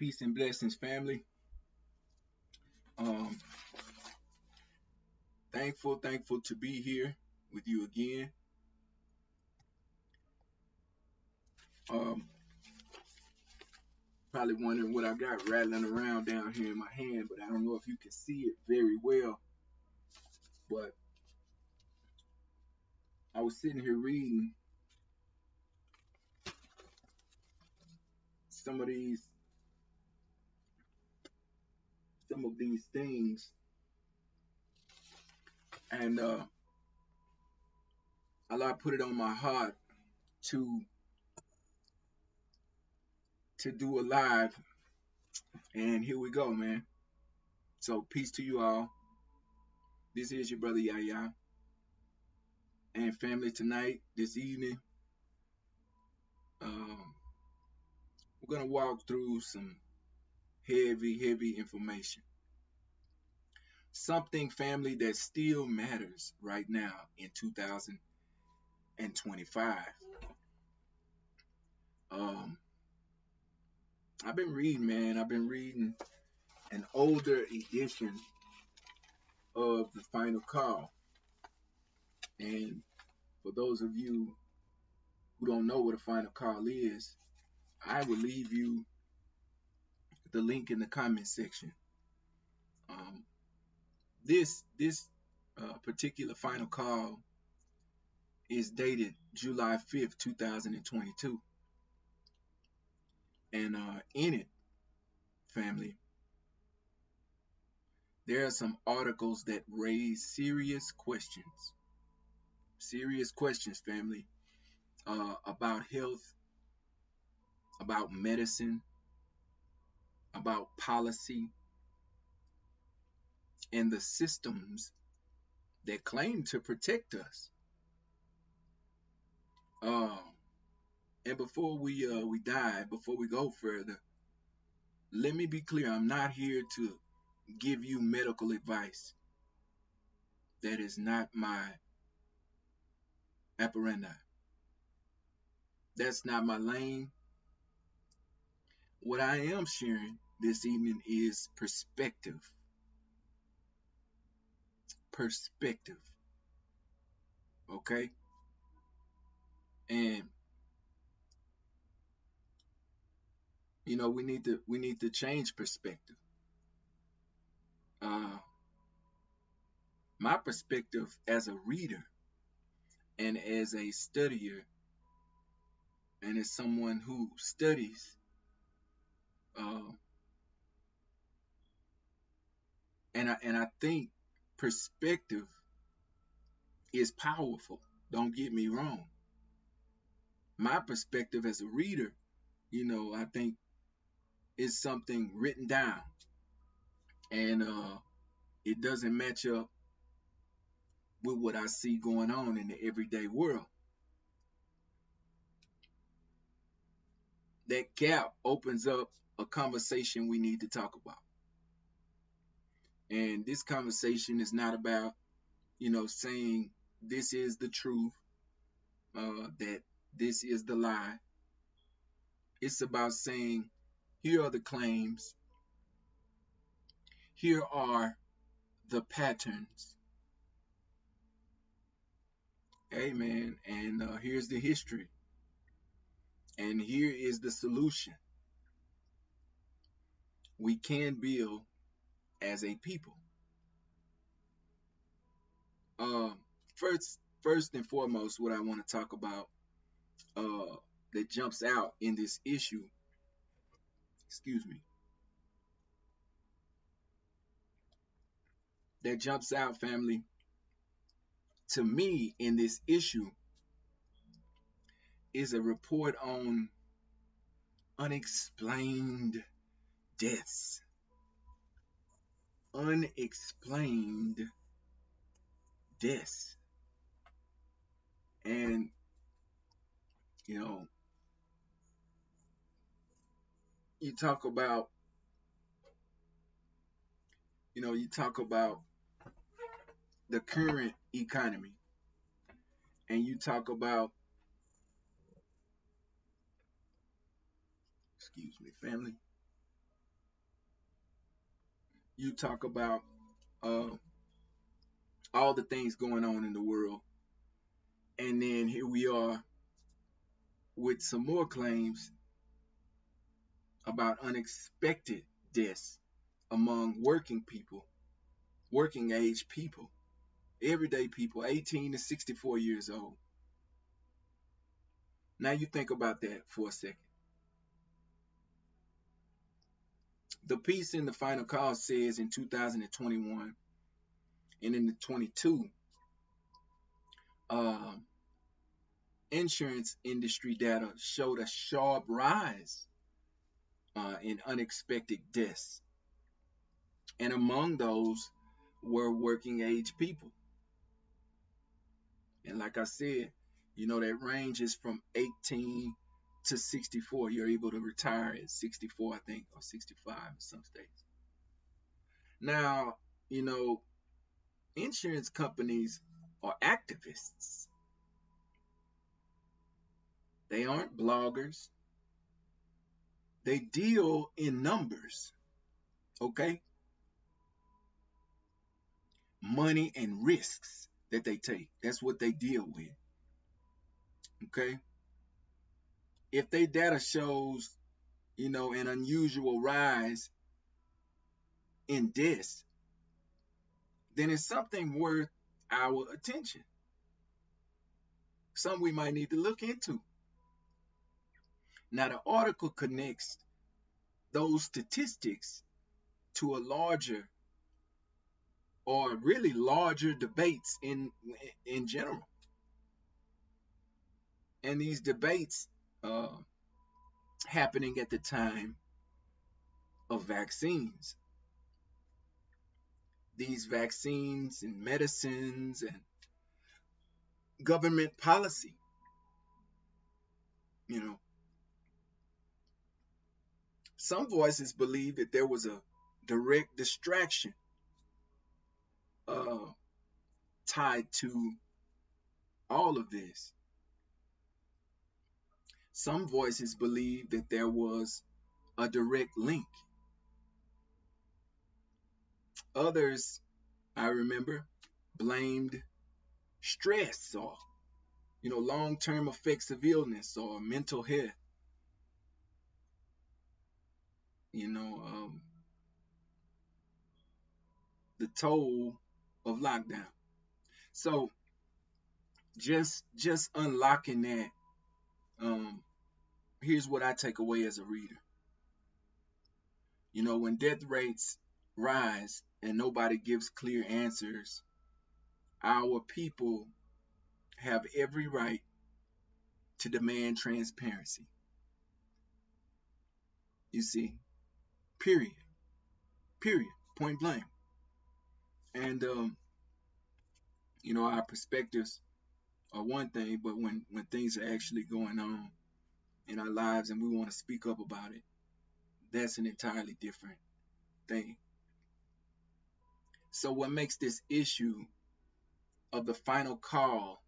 Peace and blessings, family. Um, thankful to be here with you again. Um, Probably wondering what I got rattling around down here in my hand, but I don't know if you can see it very well. But I was sitting here reading some of these, some of these things, and Allah put it on my heart to do a live, and here we go, man. So peace to you all. This is your brother Yahya, and family. Tonight, this evening, um, we're gonna walk through some heavy information. Something, family, that still matters right now in 2025. Um, I've been reading, man. I've been reading an older edition of The Final Call. And for those of you who don't know what a final call is, I will leave you the link in the comment section. Um, this particular final call is dated July 5th, 2022. And in it, family, there are some articles that raise serious questions, family, about health, about medicine, about policy, and the systems that claim to protect us. Uh, and before we dive, before we go further, let me be clear: I'm not here to give you medical advice. That is not my apparenda. That's not my lane. What I am sharing this evening is perspective. Perspective. Okay? And we need to change perspective. Uh my perspective as a reader and as a studier and as someone who studies, uh, and I think perspective is powerful. Don't get me wrong. My perspective as a reader, I think is something written down, and it doesn't match up with what I see going on in the everyday world. That gap opens up a conversation we need to talk about. And this conversation is not about, saying this is the truth, that this is the lie. It's about saying, here are the claims, here are the patterns. Amen. And here's the history. And here is the solution. We can build as a people. Um, first and foremost, what I want to talk about that jumps out in this issue, excuse me, that jumps out, family, to me in this issue is a report on unexplained deaths. Unexplained deaths. And, you know, you talk about, you talk about the current economy, and you talk about, excuse me, family, you talk about uh, all the things going on in the world, and then here we are with some more claims about unexpected deaths among working people, working age people, everyday people, 18 to 64 years old. Now you think about that for a second. The piece in the final call says in 2021 and in the 22, uh, insurance industry data showed a sharp rise in unexpected deaths. And among those were working age people. And like I said, that ranges from 18 to 64. You're able to retire at 64, I think, or 65 in some states. Now, you know, insurance companies are activists. They aren't bloggers. They deal in numbers, okay? Money and risks that they take. That's what they deal with, okay? If their data shows, an unusual rise in deaths, then it's something worth our attention, something we might need to look into. Now, the article connects those statistics to a larger or really larger debates in general. And these debates uh, happening at the time of vaccines. These vaccines and medicines and government policy, you know, some voices believe that there was a direct distraction uh, tied to all of this. Some voices believe that there was a direct link. Others, I remember, blamed stress or long-term effects of illness or mental health. You know, the toll of lockdown. So just unlocking that. Here's what I take away as a reader. When death rates rise and nobody gives clear answers, our people have every right to demand transparency. You see, period, period, point blank. And our perspectives are one thing, but when things are actually going on in our lives and we want to speak up about it, that's an entirely different thing. So what makes this issue of the final call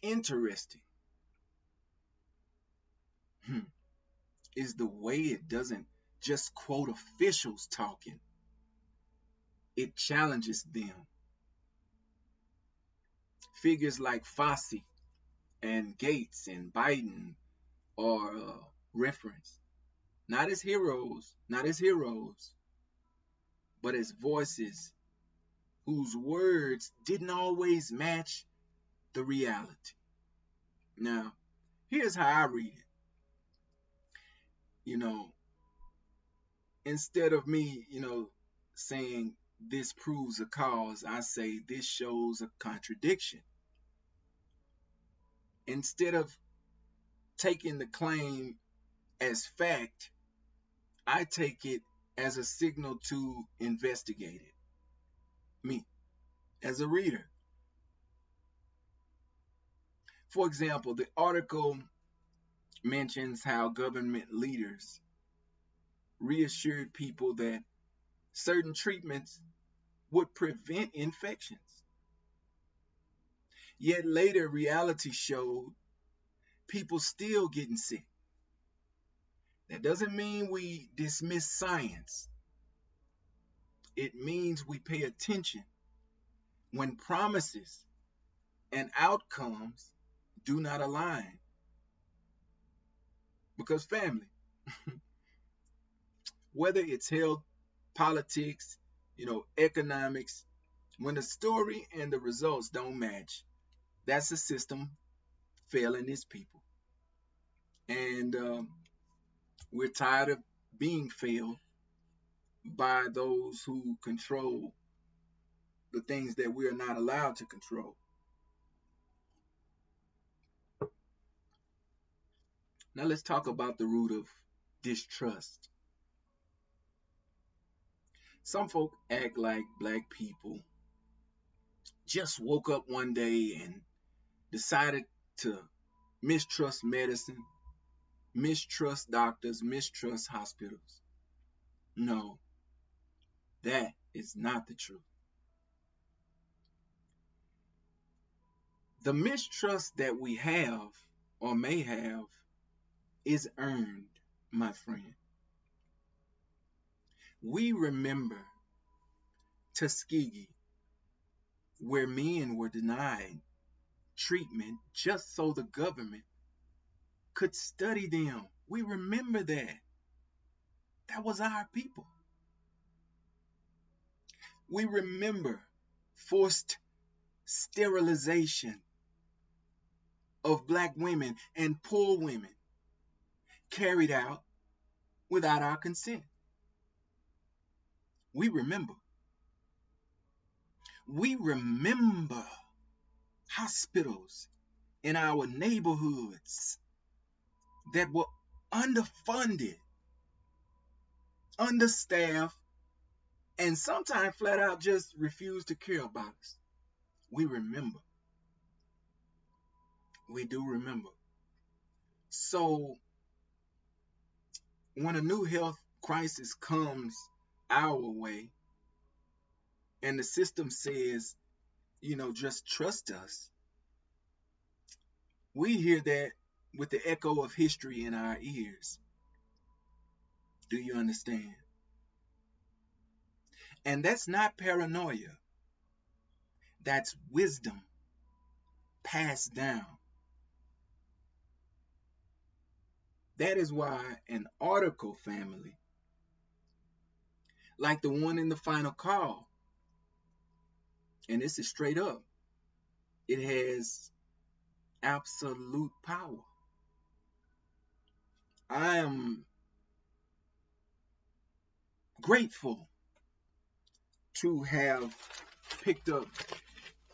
interesting is the way it doesn't just quote officials talking. It challenges them. Figures like Fossey and Gates and Biden are referenced, not as heroes, but as voices whose words didn't always match the reality. Now, here's how I read it. Instead of me, saying this proves a cause, I say this shows a contradiction. Instead of taking the claim as fact, I take it as a signal to investigate it. Me, as a reader. For example, the article mentions how government leaders reassured people that certain treatments would prevent infections. Yet later, reality showed people still getting sick. That doesn't mean we dismiss science. It means we pay attention when promises and outcomes do not align. Because family, whether it's health, politics, economics, when the story and the results don't match, that's a system failing its people. And we're tired of being failed by those who control the things that we are not allowed to control. Now let's talk about the root of distrust. Some folk act like black people just woke up one day and decided to mistrust medicine, mistrust doctors, mistrust hospitals. No, that is not the truth. The mistrust that we have or may have is earned, my friend. We remember Tuskegee, where men were denied treatment just so the government could study them. We remember that. That was our people. We remember forced sterilization of black women and poor women carried out without our consent. We remember. We remember hospitals in our neighborhoods that were underfunded, understaffed, and sometimes flat out just refused to care about us. We remember. We do remember. So when a new health crisis comes our way and the system says, just trust us, we hear that with the echo of history in our ears. Do you understand? And that's not paranoia. That's wisdom passed down. That is why an article, family, like the one in the final call, and this is straight up, it has absolute power. I am grateful to have picked up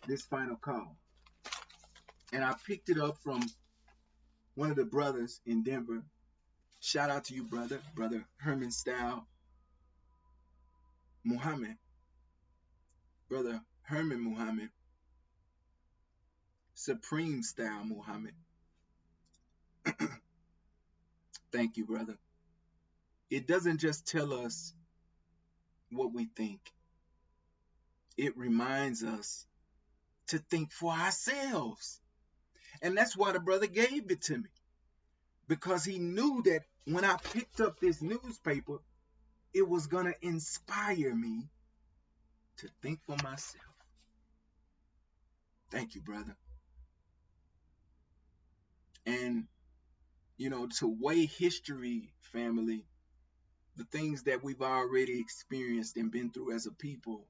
this final call. And I picked it up from one of the brothers in Denver. Shout out to you, brother Herman Style Muhammad. Brother Herman Muhammad. Supreme Style Muhammad. Thank you, brother. It doesn't just tell us what we think. It reminds us to think for ourselves. And that's why the brother gave it to me. Because he knew that when I picked up this newspaper, it was going to inspire me to think for myself. Thank you, brother. And, to weigh history, family, the things that we've already experienced and been through as a people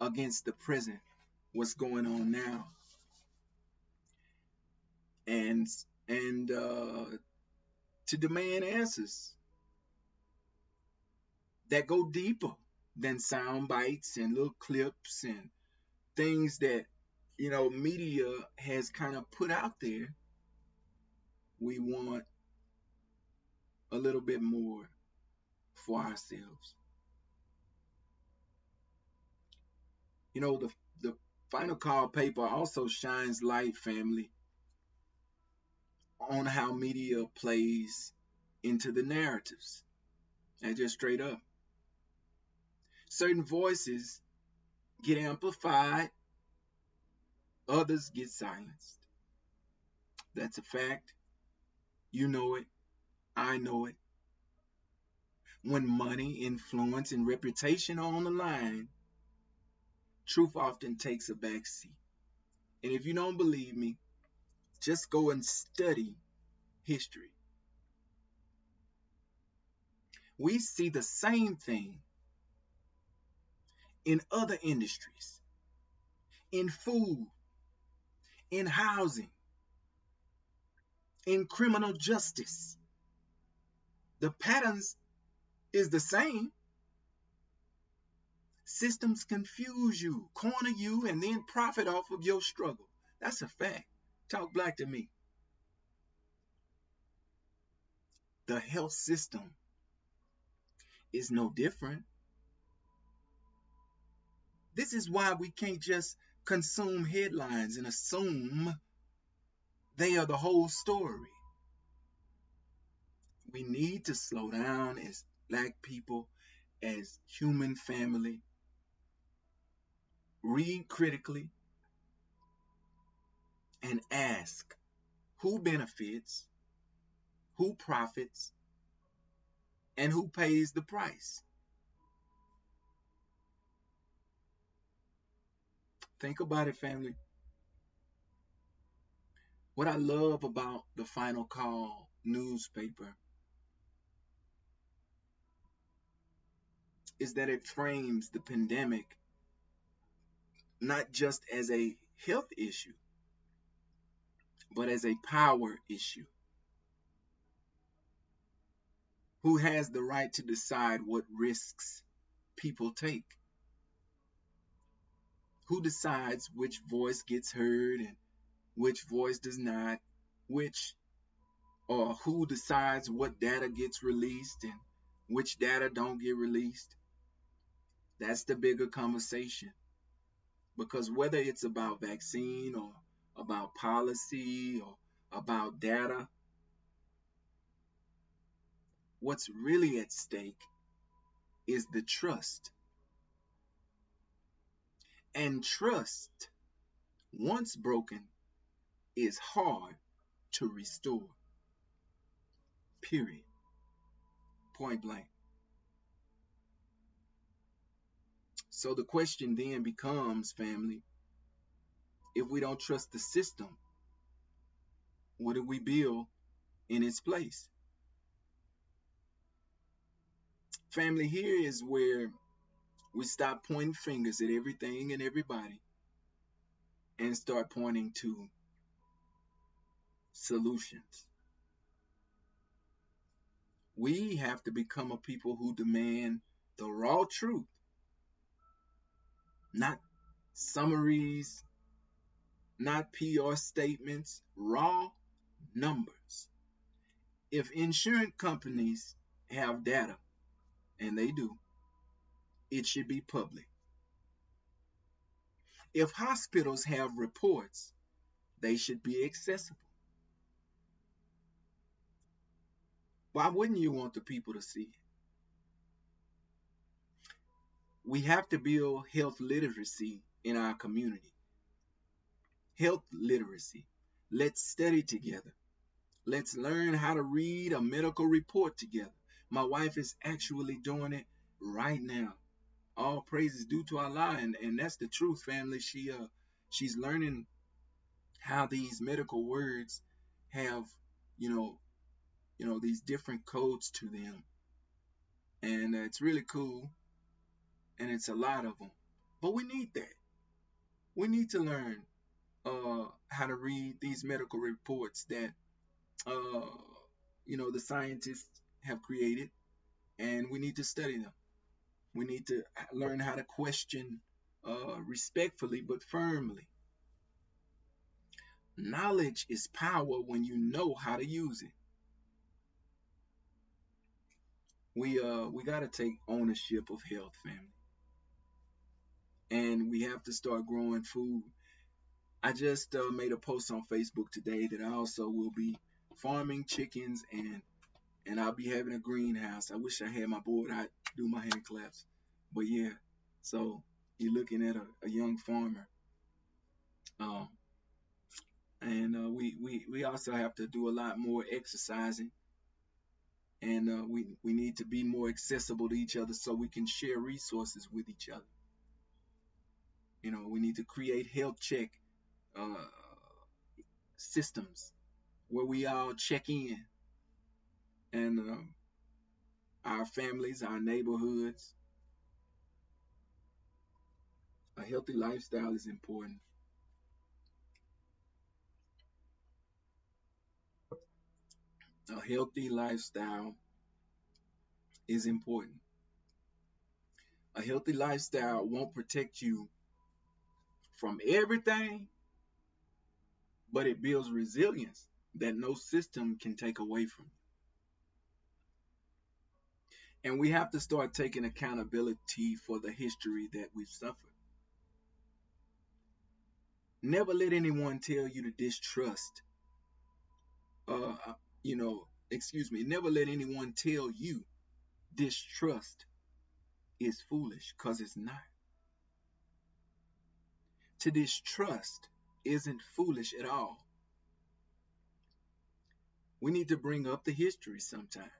against the present, what's going on now. And to demand answers that go deeper than sound bites and little clips and things that media has kind of put out there. We want a little bit more for ourselves. The final call paper also shines light, family, on how media plays into the narratives. And just straight up, certain voices get amplified, others get silenced. That's a fact. You know it. I know it. When money, influence, and reputation are on the line, truth often takes a back seat. And if you don't believe me, just go and study history. We see the same thing in other industries, in food, in housing, in criminal justice. The patterns is the same. Systems confuse you, corner you, and then profit off of your struggle. That's a fact. Talk black to me. The health system is no different. This is why we can't just consume headlines and assume they are the whole story. We need to slow down as black people, as human family, read critically, and ask who benefits, who profits, and who pays the price. Think about it, family. What I love about the Final Call newspaper is that it frames the pandemic not just as a health issue, but as a power issue. Who has the right to decide what risks people take? Who decides which voice gets heard and which voice does not? Which or who decides what data gets released and which data don't get released? That's the bigger conversation. Because whether it's about vaccine or about policy or about data, what's really at stake is the trust. And trust, once broken, is hard to restore. Period. Point blank. So the question then becomes, family, if we don't trust the system, what do we build in its place? Family, here is where we stop pointing fingers at everything and everybody and start pointing to solutions. We have to become a people who demand the raw truth, not summaries, not PR statements, raw numbers. If insurance companies have data, and they do, it should be public. If hospitals have reports, they should be accessible. Why wouldn't you want the people to see it? We have to build health literacy in our community. Health literacy. Let's study together. Let's learn how to read a medical report together. My wife is actually doing it right now. All praise is due to Allah, and that's the truth, family. She's learning how these medical words have, you know, these different codes to them, and it's really cool, and it's a lot of them. But we need that. We need to learn how to read these medical reports that uh, the scientists have created, and we need to study them. We need to learn how to question respectfully but firmly. Knowledge is power when you know how to use it. We got to take ownership of health, family, and we have to start growing food. I just made a post on Facebook today that I also will be farming chickens, and I'll be having a greenhouse. I wish I had my board. I'd do my hand claps, but yeah. So you're looking at a young farmer, um, and we also have to do a lot more exercising And we need to be more accessible to each other so we can share resources with each other. We need to create health check uh, systems where we all check in, and our families, our neighborhoods. A healthy lifestyle is important. A healthy lifestyle is important. A healthy lifestyle won't protect you from everything, but it builds resilience that no system can take away from you. And we have to start taking accountability for the history that we've suffered. Never let anyone tell you to distrust. Uh, uh, never let anyone tell you distrust is foolish, because it's not. To distrust isn't foolish at all. We need to bring up the history sometime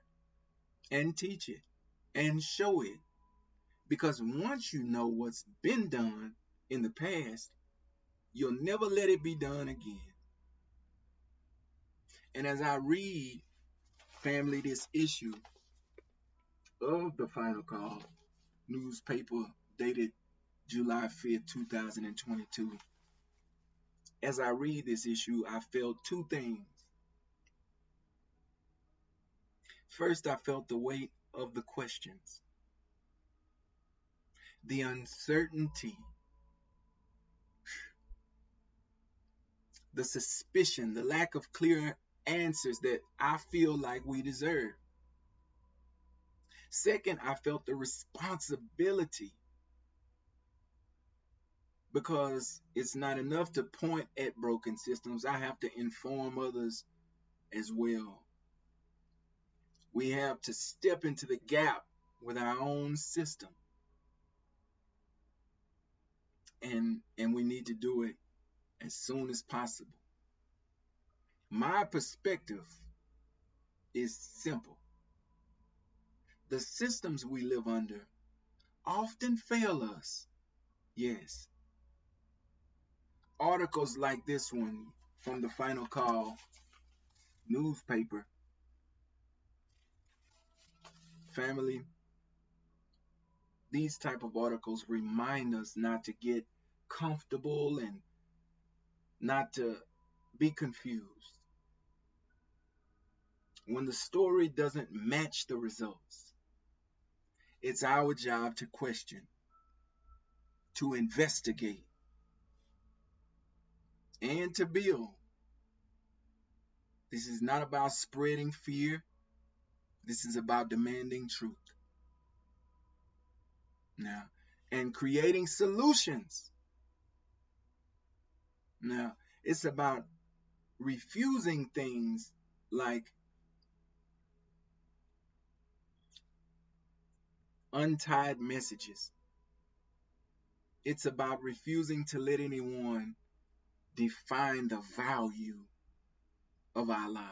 and teach it and show it, because once you know what's been done in the past, you'll never let it be done again. And as I read, family, this issue of the Final Call newspaper dated July 5th, 2022, as I read this issue, I felt two things. First, I felt the weight of the questions, the uncertainty, the suspicion, the lack of clear answers that I feel like we deserve. Second, I felt the responsibility, because it's not enough to point at broken systems. I have to inform others as well. We have to step into the gap with our own system, and we need to do it as soon as possible. My perspective is simple. The systems we live under often fail us. Yes. Articles like this one from the Final Call newspaper, family, these type of articles remind us not to get comfortable and not to be confused. When the story doesn't match the results, it's our job to question, to investigate, and to build. This is not about spreading fear. This is about demanding truth. Now, and creating solutions. Now, it's about refusing things like untied messages. It's about refusing to let anyone define the value of our lives.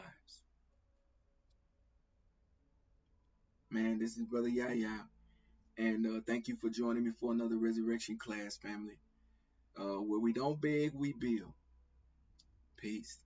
Man, this is Brother Yahya, and thank you for joining me for another resurrection class, family, where we don't beg, we build. Peace.